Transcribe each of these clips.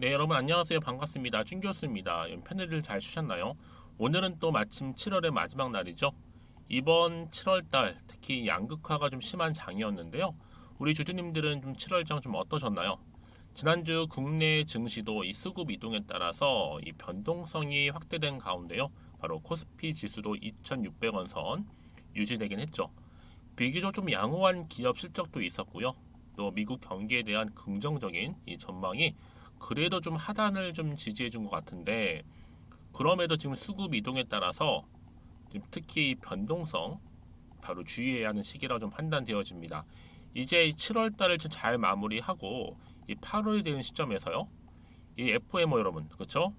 네, 여러분 안녕하세요. 반갑습니다. 준 교수입니다. 편의를 잘 쉬셨나요? 오늘은 또 마침 7월의 마지막 날이죠. 이번 7월달 특히 양극화가 좀 심한 장이었는데요. 우리 주주님들은 좀 7월장 좀 어떠셨나요? 지난주 국내 증시도 이 수급 이동에 따라서 이 변동성이 확대된 가운데요. 바로 코스피 지수도 2,600원 선 유지되긴 했죠. 비교적 좀 양호한 기업 실적도 있었고요. 또 미국 경기에 대한 긍정적인 이 전망이 그래도 좀 하단을 좀 지지해 준 것 같은데, 그럼에도 지금 수급 이동에 따라서 지금 특히 변동성 바로 주의해야 하는 시기라 좀 판단되어집니다. 이제 7월 달을 좀 잘 마무리하고 이 8월이 되는 시점에서요. 이 FOMO 여러분, 그렇죠?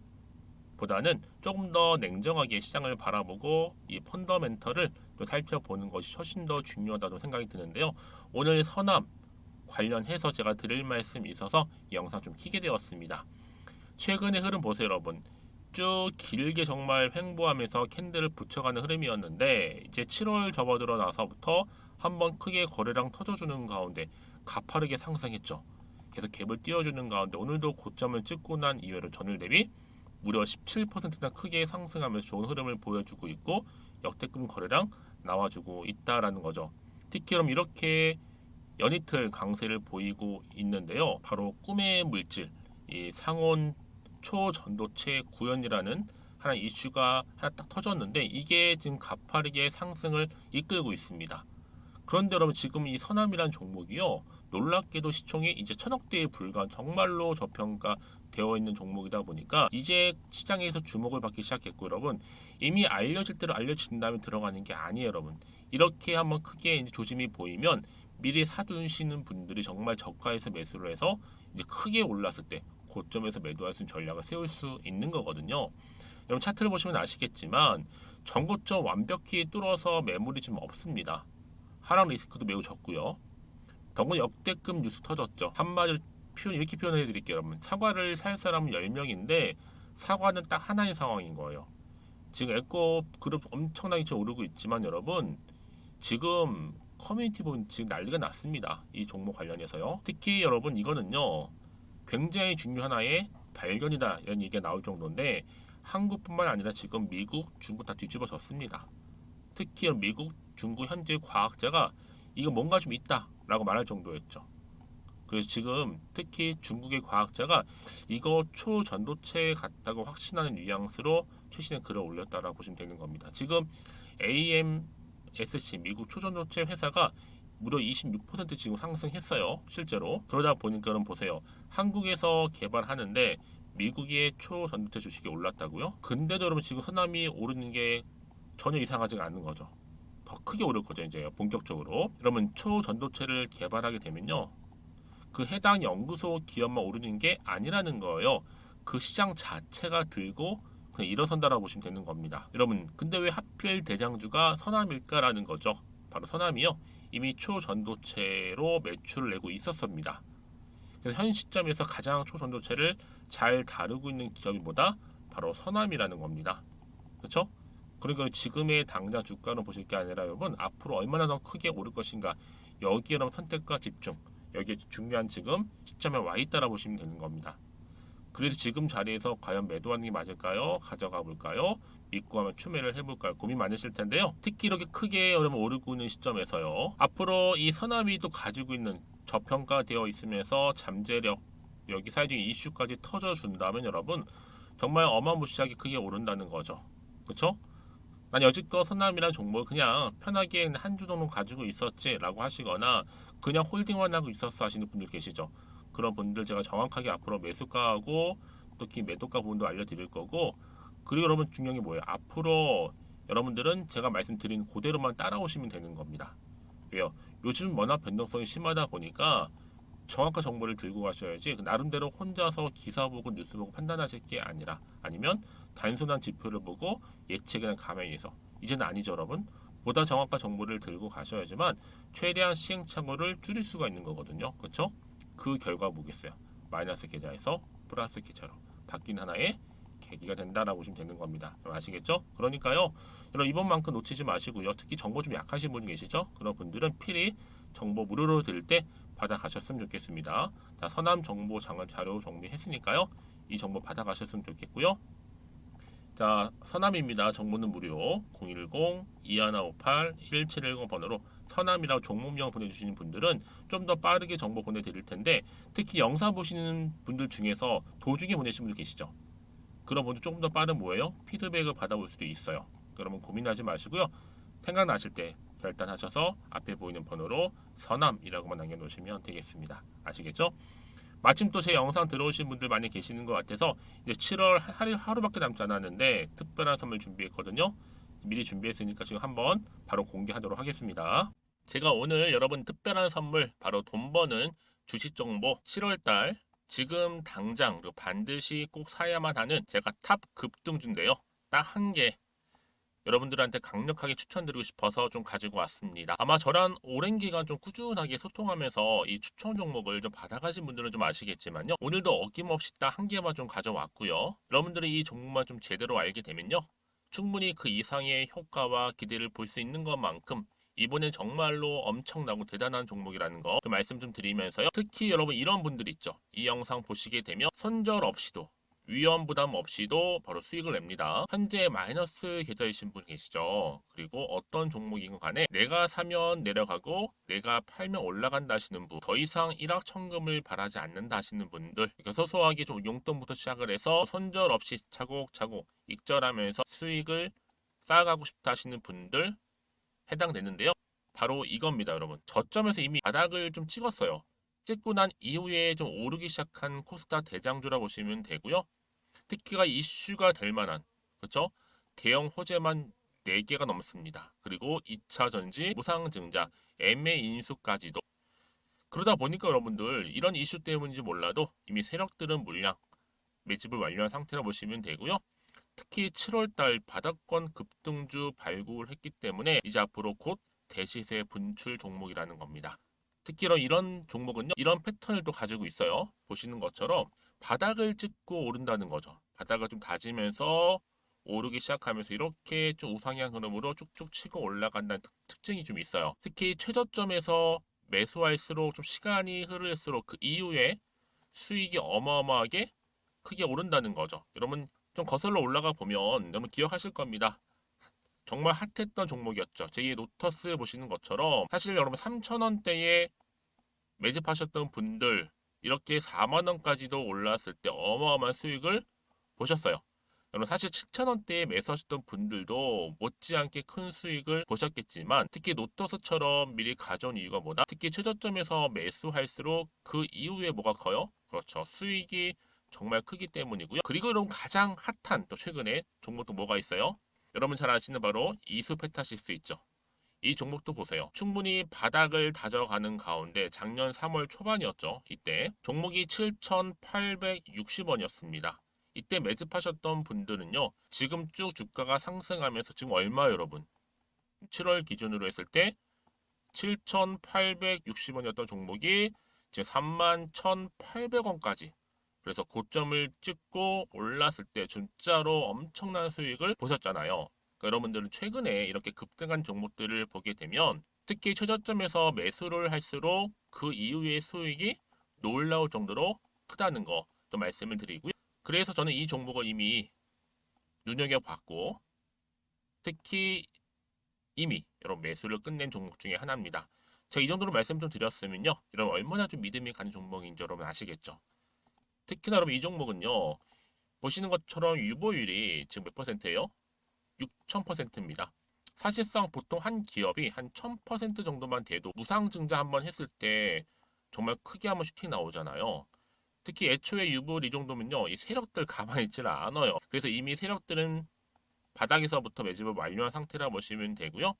보다는 조금 더 냉정하게 시장을 바라보고 이 펀더멘털을 또 살펴보는 것이 훨씬 더 중요하다고 생각이 드는데요. 오늘 서남 관련해서 제가 드릴 말씀이 있어서 이 영상 좀 키게 되었습니다. 최근의 흐름 보세요, 여러분. 쭉 길게 정말 횡보하면서 캔들을 붙여가는 흐름이었는데, 이제 7월 접어들어 나서부터 한번 크게 거래량 터져주는 가운데 가파르게 상승했죠. 계속 갭을 띄워주는 가운데 오늘도 고점을 찍고 난 이후로 전일 대비 무려 17%나 크게 상승하면서 좋은 흐름을 보여주고 있고, 역대급 거래량 나와주고 있다라는 거죠. 특히 그럼 이렇게 연이틀 강세를 보이고 있는데요. 바로 꿈의 물질, 이 상온 초전도체 구현이라는 하나 이슈가 하나 딱 터졌는데, 이게 지금 가파르게 상승을 이끌고 있습니다. 그런데 여러분, 지금 이 서남이란 종목이요, 놀랍게도 시총이 이제 1,000억대에 불과한 정말로 저평가되어 있는 종목이다 보니까 이제 시장에서 주목을 받기 시작했고, 여러분 이미 알려질 대로 알려진 다음에 들어가는 게 아니에요. 여러분, 이렇게 한번 크게 이제 조짐이 보이면 미리 사두시는 분들이 정말 저가에서 매수를 해서 이제 크게 올랐을 때 고점에서 매도할 수 있는 전략을 세울 수 있는 거거든요. 여러분, 차트를 보시면 아시겠지만 전고점 완벽히 뚫어서 매물이 좀 없습니다. 하락 리스크도 매우 적고요. 더군 역대급 뉴스 터졌죠. 한마디로 이렇게 표현해 드릴게요, 여러분. 사과를 살 사람은 10명인데 사과는 딱 하나인 상황인 거예요. 지금 에코 그룹 엄청나게 지금 오르고 있지만, 여러분 지금 커뮤니티 보면 지금 난리가 났습니다. 이 종목 관련해서요. 특히 여러분, 이거는요 굉장히 중요한 하나의 발견이다 이런 얘기가 나올 정도인데, 한국뿐만 아니라 지금 미국, 중국 다 뒤집어졌습니다. 특히 미국, 중국 현지 과학자가 이거 뭔가 좀 있다라고 말할 정도였죠. 그래서 지금 특히 중국의 과학자가 이거 초전도체 같다고 확신하는 뉘앙스로 최신의 글을 올렸다라고 보시면 되는 겁니다. 지금 AMSC 미국 초전도체 회사가 무려 26% 지금 상승했어요. 실제로. 그러다 보니까 그럼 보세요. 한국에서 개발하는데 미국의 초전도체 주식이 올랐다고요? 근데도 여러분 지금 흐남이 오르는 게 전혀 이상하지가 않는 거죠. 더 크게 오를 거죠, 이제 본격적으로. 여러분, 초전도체를 개발하게 되면요, 그 해당 연구소 기업만 오르는 게 아니라는 거예요. 그 시장 자체가 들고 그냥 일어선다라고 보시면 되는 겁니다. 여러분, 근데 왜 하필 대장주가 서남일까라는 거죠. 바로 서남이요, 이미 초전도체로 매출을 내고 있었습니다. 그래서 현 시점에서 가장 초전도체를 잘 다루고 있는 기업이 뭐다? 바로 서남이라는 겁니다. 그렇죠? 그러니까 지금의 당장 주가로 보실 게 아니라, 여러분 앞으로 얼마나 더 크게 오를 것인가, 여기에 여러분 선택과 집중, 여기에 중요한 지금 시점에 와 있다라 보시면 되는 겁니다. 그래서 지금 자리에서 과연 매도하는 게 맞을까요? 가져가 볼까요? 믿고 하면 추매를 해볼까요? 고민 많으실 텐데요. 특히 이렇게 크게 여러분 오르고 있는 시점에서요, 앞으로 이 서남이 또 가지고 있는 저평가되어 있으면서 잠재력, 여기 사회적인 이슈까지 터져준다면 여러분 정말 어마무시하게 크게 오른다는 거죠. 그렇죠? 난 여지껏 선남이란 종목을 그냥 편하게 한 주 정도 가지고 있었지라고 하시거나 그냥 홀딩만 하고 있었어 하시는 분들 계시죠. 그런 분들 제가 정확하게 앞으로 매수가하고 특히 매도가 부분도 알려드릴 거고, 그리고 여러분 중요한 게 뭐예요? 앞으로 여러분들은 제가 말씀드린 그대로만 따라오시면 되는 겁니다. 왜요? 요즘 워낙 변동성이 심하다 보니까 정확한 정보를 들고 가셔야지, 나름대로 혼자서 기사 보고 뉴스 보고 판단하실 게 아니라, 아니면 단순한 지표를 보고 예측이나 감행해서, 이제는 아니죠, 여러분. 보다 정확한 정보를 들고 가셔야지만 최대한 시행착오를 줄일 수가 있는 거거든요. 그렇죠? 그 결과 뭐겠어요? 마이너스 계좌에서 플러스 계좌로 바뀐 하나의 계기가 된다라고 보시면 되는 겁니다. 아시겠죠? 그러니까요, 여러분 이번만큼 놓치지 마시고요. 특히 정보 좀 약하신 분 계시죠? 그런 분들은 필히 정보 무료로 들 때 받아가셨으면 좋겠습니다. 자, 서남 정보 장을 자료 정리했으니까요. 이 정보 받아가셨으면 좋겠고요. 자, 서남입니다. 정보는 무료. 010-2158-1710 번호로 서남이라고 종목명 보내주시는 분들은 좀 더 빠르게 정보 보내드릴 텐데, 특히 영상 보시는 분들 중에서 도중에 보내신 분들 계시죠? 그런 분들 조금 더 빠른 뭐예요? 피드백을 받아볼 수도 있어요. 그러면 고민하지 마시고요. 생각나실 때 결단하셔서 앞에 보이는 번호로 서남이라고만 남겨놓으시면 되겠습니다. 아시겠죠? 마침 또 제 영상 들어오신 분들 많이 계시는 것 같아서 이제 7월 하루밖에 남지 않았는데 특별한 선물 준비했거든요. 미리 준비했으니까 지금 한번 바로 공개하도록 하겠습니다. 제가 오늘 여러분 특별한 선물 바로 돈 버는 주식 정보 7월달 지금 당장 그리고 반드시 꼭 사야만 하는 제가 탑 급등주인데요. 딱 한 개 여러분들한테 강력하게 추천드리고 싶어서 좀 가지고 왔습니다. 아마 저랑 오랜 기간 좀 꾸준하게 소통하면서 이 추천 종목을 좀 받아가신 분들은 좀 아시겠지만요. 오늘도 어김없이 딱 한 개만 좀 가져왔고요. 여러분들이 이 종목만 좀 제대로 알게 되면요. 충분히 그 이상의 효과와 기대를 볼 수 있는 것만큼 이번엔 정말로 엄청나고 대단한 종목이라는 거 좀 말씀 좀 드리면서요. 특히 여러분 이런 분들 있죠. 이 영상 보시게 되면 손절 없이도 위험 부담 없이도 바로 수익을 냅니다. 현재 마이너스 계좌이신 분 계시죠? 그리고 어떤 종목이건 간에 내가 사면 내려가고 내가 팔면 올라간다 하시는 분, 더 이상 일확천금을 바라지 않는다 하시는 분들, 그러니까 소소하게 좀 용돈부터 시작을 해서 손절 없이 차곡차곡 익절하면서 수익을 쌓아가고 싶다 하시는 분들 해당되는데요. 바로 이겁니다, 여러분. 저점에서 이미 바닥을 좀 찍었어요. 찍고 난 이후에 좀 오르기 시작한 코스닥 대장주라 보시면 되고요. 특히가 이슈가 될 만한, 그렇죠? 대형 호재만 4개가 넘습니다. 그리고 2차 전지, 무상증자, MA 인수까지도. 그러다 보니까 여러분들 이런 이슈 때문인지 몰라도 이미 세력들은 물량 매집을 완료한 상태라 보시면 되고요. 특히 7월달 바닥권 급등주 발굴했기 때문에 이제 앞으로 곧 대시세 분출 종목이라는 겁니다. 특히 이런 종목은요, 이런 패턴을 또 가지고 있어요. 보시는 것처럼 바닥을 찍고 오른다는 거죠. 바닥을 좀 다지면서 오르기 시작하면서 이렇게 좀 우상향 흐름으로 쭉쭉 치고 올라간다는 특징이 좀 있어요. 특히 최저점에서 매수할수록 좀 시간이 흐를수록 그 이후에 수익이 어마어마하게 크게 오른다는 거죠. 여러분 좀 거슬러 올라가 보면 여러분 기억하실 겁니다. 정말 핫했던 종목이었죠. 제2의 노터스 보시는 것처럼 사실 여러분 3,000원대에 매집하셨던 분들 이렇게 4만 원까지도 올랐을 때 어마어마한 수익을 보셨어요. 여러분 사실 7,000원대에 매수하셨던 분들도 못지않게 큰 수익을 보셨겠지만 특히 노터스처럼 미리 가져온 이유가 뭐다? 특히 최저점에서 매수할수록 그 이후에 뭐가 커요? 그렇죠. 수익이 정말 크기 때문이고요. 그리고 여러분 가장 핫한 또 최근에 종목도 뭐가 있어요? 여러분 잘 아시는 바로 이수페타시스 있죠. 이 종목도 보세요. 충분히 바닥을 다져가는 가운데 작년 3월 초반이었죠. 이때 종목이 7,860원이었습니다. 이때 매집하셨던 분들은요. 지금 쭉 주가가 상승하면서 지금 얼마예요, 여러분? 7월 기준으로 했을 때 7,860원이었던 종목이 이제 31,800원까지 그래서 고점을 찍고 올랐을 때 진짜로 엄청난 수익을 보셨잖아요. 그러니까 여러분들은 최근에 이렇게 급등한 종목들을 보게 되면 특히 최저점에서 매수를 할수록 그 이후의 수익이 놀라울 정도로 크다는 거 또 말씀을 드리고요. 그래서 저는 이 종목을 이미 눈여겨봤고 특히 이미 여러분 매수를 끝낸 종목 중에 하나입니다. 제가 이 정도로 말씀 좀 드렸으면요. 여러분 얼마나 좀 믿음이 가는 종목인지 여러분 아시겠죠? 특히나 여러분 이 종목은요. 보시는 것처럼 유보율이 지금 몇 퍼센트예요? 6,000%입니다. 사실상 보통 한 기업이 한 1,000% 정도만 돼도 무상증자 한번 했을 때 정말 크게 한번 슈팅 나오잖아요. 특히 애초에 유보율 이 정도면요. 이 세력들 가만히 있질 않아요. 그래서 이미 세력들은 바닥에서부터 매집을 완료한 상태라 보시면 되고요.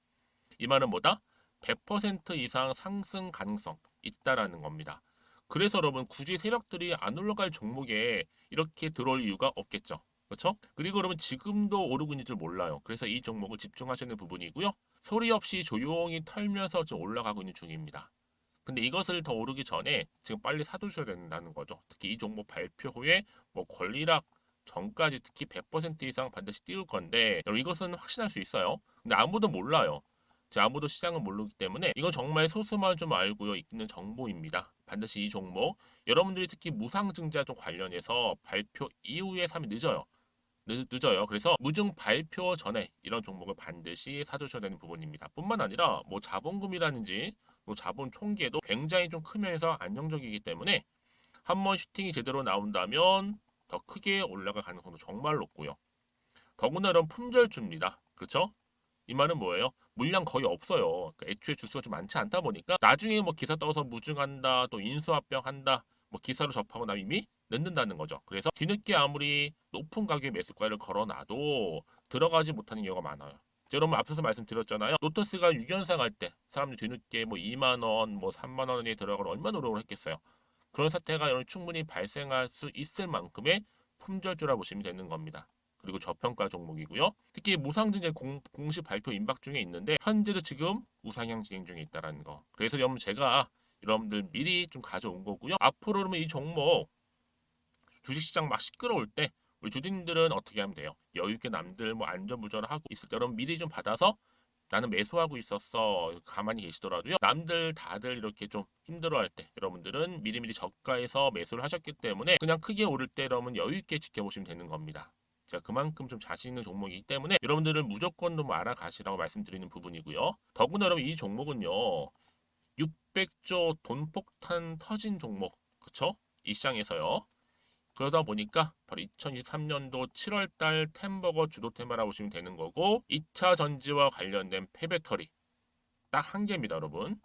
이 말은 뭐다? 100% 이상 상승 가능성 있다라는 겁니다. 그래서 여러분 굳이 세력들이 안 올라갈 종목에 이렇게 들어올 이유가 없겠죠. 그렇죠? 그리고 여러분 지금도 오르고 있는 줄 몰라요. 그래서 이 종목을 집중하시는 부분이고요. 소리 없이 조용히 털면서 지금 올라가고 있는 중입니다. 근데 이것을 더 오르기 전에 지금 빨리 사두셔야 된다는 거죠. 특히 이 종목 발표 후에 뭐 권리락 전까지 특히 100% 이상 반드시 띄울 건데 여러분 이것은 확신할 수 있어요. 근데 아무도 몰라요. 아무도 시장을 모르기 때문에 이건 정말 소수만 좀 알고 있는 정보입니다. 반드시 이 종목 여러분들이 특히 무상증자 좀 관련해서 발표 이후에 사면 늦어요. 늦어요. 그래서 무증 발표 전에 이런 종목을 반드시 사두셔야 되는 부분입니다. 뿐만 아니라 뭐 자본금이라든지 뭐 자본 총계도 굉장히 좀 크면서 안정적이기 때문에 한번 슈팅이 제대로 나온다면 더 크게 올라갈 가능성도 정말 높고요. 더구나 이런 품절주입니다. 그렇죠? 이 말은 뭐예요? 물량 거의 없어요. 그러니까 애초에 주수가 좀 많지 않다 보니까 나중에 뭐 기사 떠서 무증한다, 또 인수합병한다, 뭐 기사로 접하고 나면 이미 늦는다는 거죠. 그래서 뒤늦게 아무리 높은 가격의 매수가를 걸어놔도 들어가지 못하는 경우가 많아요. 여러분 앞서서 말씀드렸잖아요. 로터스가 6연상 할 때 사람들이 뒤늦게 뭐 2만 원, 뭐 3만 원에 들어가러 얼마나 노력을 했겠어요. 그런 사태가 충분히 발생할 수 있을 만큼의 품절주라 보시면 되는 겁니다. 그리고 저평가 종목이고요. 특히 무상증자 공식 발표 임박 중에 있는데 현재도 지금 우상향 진행 중에 있다는 거. 그래서 여러분 제가 여러분들 미리 좀 가져온 거고요. 앞으로 그러면 이 종목 주식시장 막 시끄러울 때 우리 주주님들은 어떻게 하면 돼요? 여유 있게 남들 뭐 안전부전을 하고 있을 때 여러분 미리 좀 받아서 나는 매수하고 있었어. 가만히 계시더라도요. 남들 다들 이렇게 좀 힘들어할 때 여러분들은 미리미리 저가에서 매수를 하셨기 때문에 그냥 크게 오를 때 여러분 여유 있게 지켜보시면 되는 겁니다. 제가 그만큼 좀 자신 있는 종목이기 때문에 여러분들은 무조건 좀 알아가시라고 말씀드리는 부분이고요. 더구나 여러분 이 종목은요. 600조 돈폭탄 터진 종목. 그쵸? 이 시장에서요. 그러다 보니까 바로 2023년도 7월달 템버거 주도 테마라 보시면 되는 거고 2차 전지와 관련된 폐배터리 딱 한 개입니다, 여러분.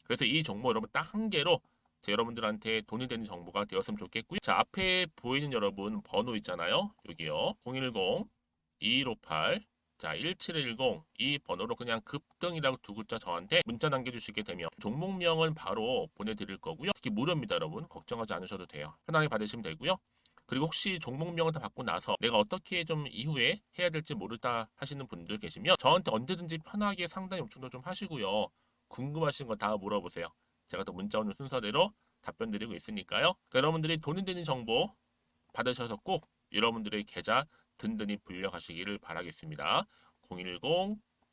그래서 이 정보 여러분 딱 한 개로 여러분들한테 돈이 되는 정보가 되었으면 좋겠고요. 자, 앞에 보이는 여러분 번호 있잖아요. 여기요. 010-2158 자, 1710 이 번호로 그냥 급등이라고 두 글자 저한테 문자 남겨주시게 되면 종목명은 바로 보내드릴 거고요. 특히 무료입니다, 여러분. 걱정하지 않으셔도 돼요. 편하게 받으시면 되고요. 그리고 혹시 종목명을 다 받고 나서 내가 어떻게 좀 이후에 해야 될지 모르다 하시는 분들 계시면 저한테 언제든지 편하게 상담 요청도 좀 하시고요. 궁금하신 거 다 물어보세요. 제가 또 문자 오는 순서대로 답변 드리고 있으니까요. 그러니까 여러분들이 돈이 되는 정보 받으셔서 꼭 여러분들의 계좌 든든히 불려가시기를 바라겠습니다.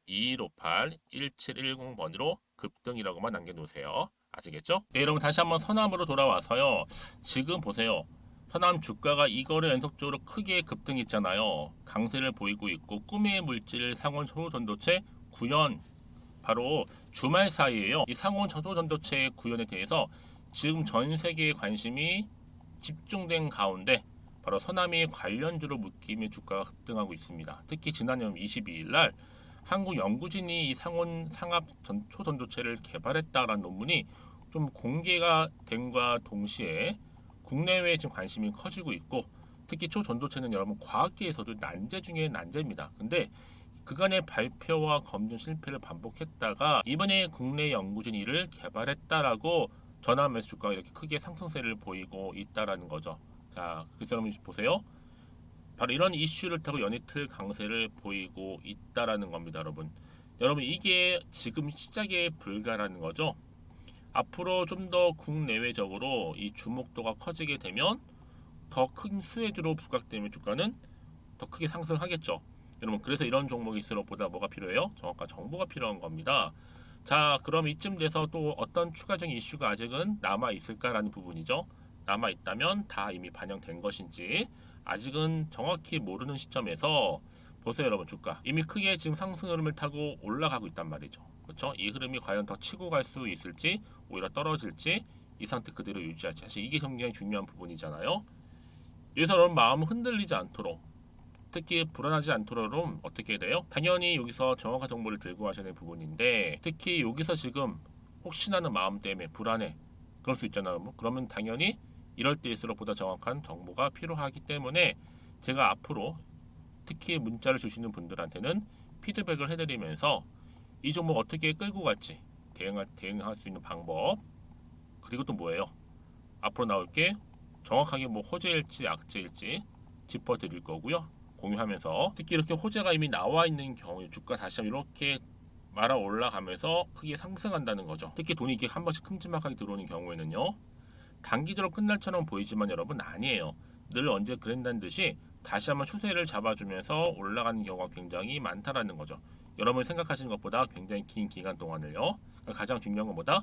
010-2158-1710번으로 급등이라고만 남겨놓으세요. 아시겠죠? 네, 여러분 다시 한번 서남으로 돌아와서요. 지금 보세요. 서남 주가가 이거를 연속적으로 크게 급등했잖아요. 강세를 보이고 있고 꿈의 물질 상온 초전도체 구현 바로 주말 사이에요. 이 상온 초전도체 구현에 대해서 지금 전 세계의 관심이 집중된 가운데 바로 서남이 관련주로 묶이며 주가가 급등하고 있습니다. 특히 지난해 22일 날 한국 연구진이 이 상온 상압 초전도체를 개발했다라는 논문이 좀 공개가 된과 동시에 국내외에 지금 관심이 커지고 있고 특히 초전도체는 여러분 과학계에서도 난제 중에 난제입니다. 근데 그간의 발표와 검증 실패를 반복했다가 이번에 국내 연구진이 이를 개발했다라고 전하면서 주가가 이렇게 크게 상승세를 보이고 있다라는 거죠. 자, 그래서 여러분 보세요. 바로 이런 이슈를 타고 연이틀 강세를 보이고 있다라는 겁니다, 여러분. 여러분 이게 지금 시작에 불과라는 거죠. 앞으로 좀 더 국내외적으로 이 주목도가 커지게 되면 더 큰 수혜주로 부각되면 주가는 더 크게 상승하겠죠. 여러분 그래서 이런 종목일수록 보다 뭐가 필요해요? 정확한 정보가 필요한 겁니다. 자, 그럼 이쯤 돼서 또 어떤 추가적인 이슈가 아직은 남아 있을까라는 부분이죠. 남아 있다면 다 이미 반영된 것인지 아직은 정확히 모르는 시점에서 보세요, 여러분 주가 이미 크게 지금 상승 흐름을 타고 올라가고 있단 말이죠. 그렇죠? 이 흐름이 과연 더 치고 갈 수 있을지 오히려 떨어질지 이 상태 그대로 유지할지 사실 이게 굉장히 중요한 부분이잖아요. 여기서 여러분 마음 흔들리지 않도록 특히 불안하지 않도록 어떻게 돼요? 당연히 여기서 정확한 정보를 들고 하셔야 되는 부분인데 특히 여기서 지금 혹시나는 마음 때문에 불안해 그럴 수 있잖아요. 뭐 그러면 당연히 이럴 때일수록 보다 정확한 정보가 필요하기 때문에 제가 앞으로 특히 문자를 주시는 분들한테는 피드백을 해드리면서 이 종목 어떻게 끌고 갈지 대응할 수 있는 방법 그리고 또 뭐예요? 앞으로 나올 게 정확하게 뭐 호재일지 악재일지 짚어드릴 거고요. 공유하면서 특히 이렇게 호재가 이미 나와 있는 경우에 주가 다시 한번 이렇게 말아 올라가면서 크게 상승한다는 거죠. 특히 돈이 이렇게 한 번씩 큼지막하게 들어오는 경우에는요. 단기적으로 끝날처럼 보이지만 여러분 아니에요. 늘 언제 그랬다는 듯이 다시 한번 추세를 잡아주면서 올라가는 경우가 굉장히 많다라는 거죠. 여러분이 생각하시는 것보다 굉장히 긴 기간 동안을요. 가장 중요한 것보다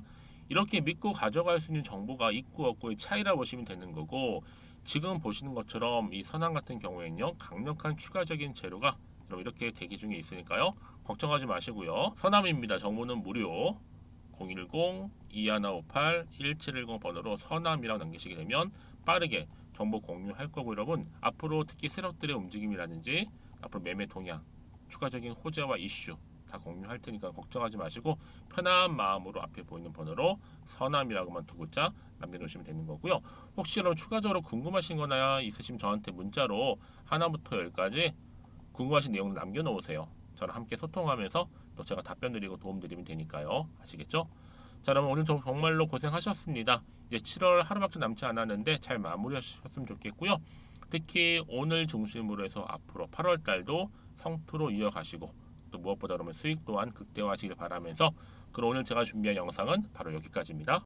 이렇게 믿고 가져갈 수 있는 정보가 있고 없고의 차이라 보시면 되는 거고, 지금 보시는 것처럼 이 선암 같은 경우에는요, 강력한 추가적인 재료가 여러분 이렇게 대기 중에 있으니까요, 걱정하지 마시고요. 선암입니다. 정보는 무료. 010-2158-1710 번호로 선암이라고 남기시게 되면 빠르게 정보 공유할 거고, 여러분 앞으로 특히 세력들의 움직임이라든지 앞으로 매매 동향, 추가적인 호재와 이슈 다 공유할 테니까 걱정하지 마시고 편한 마음으로 앞에 보이는 번호로 선암이라고만 두 글자 남겨놓으시면 되는 거고요. 혹시 여러분 추가적으로 궁금하신 거나 있으시면 저한테 문자로 하나부터 열까지 궁금하신 내용을 남겨놓으세요. 저랑 함께 소통하면서 또 제가 답변 드리고 도움 드리면 되니까요. 아시겠죠? 자, 여러분 오늘 정말로 고생하셨습니다. 이제 7월 하루밖에 남지 않았는데 잘 마무리하셨으면 좋겠고요. 특히 오늘 중심으로 해서 앞으로 8월 달도 성투로 이어가시고 또 무엇보다 그러면 수익 또한 극대화하시길 바라면서, 그럼 오늘 제가 준비한 영상은 바로 여기까지입니다.